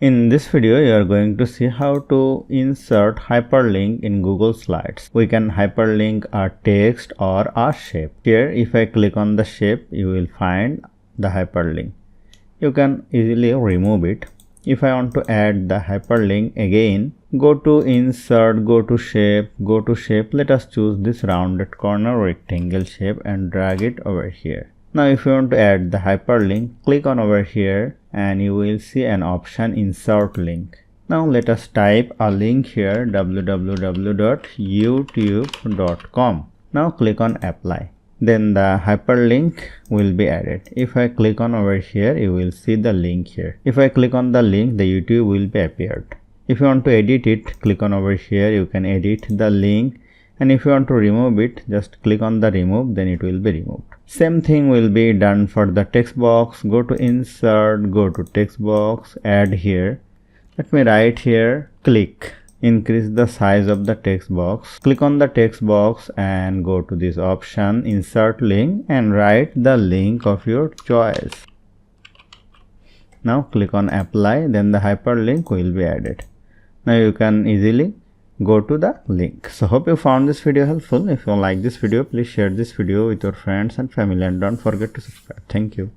In this video, you are going to see how to insert hyperlink in Google Slides. We can hyperlink a text or a shape. Here, if I click on the shape, you will find the hyperlink. You can easily remove it. If I want to add the hyperlink again, go to insert, go to shape, let us choose this rounded corner rectangle shape and drag it over here. Now if you want to add the hyperlink, click on over here and you will see an option insert link. Now let us type a link here, www.youtube.com. Now click on apply. Then the hyperlink will be added. If I click on over here, you will see the link here. If I click on the link, the YouTube will be appeared. If you want to edit it, click on over here, you can edit the link. And if you want to remove it, just click on the remove, then it will be removed. Same thing will be done for the text box. Go to insert, go to text box, add here. Let me write here, click. Increase the size of the text box. Click on the text box and go to this option, insert link, and write the link of your choice. Now click on apply, then the hyperlink will be added. Now you can easily go to the link. So hope you found this video helpful. If you like this video, please share this video with your friends and family and don't forget to subscribe. Thank you.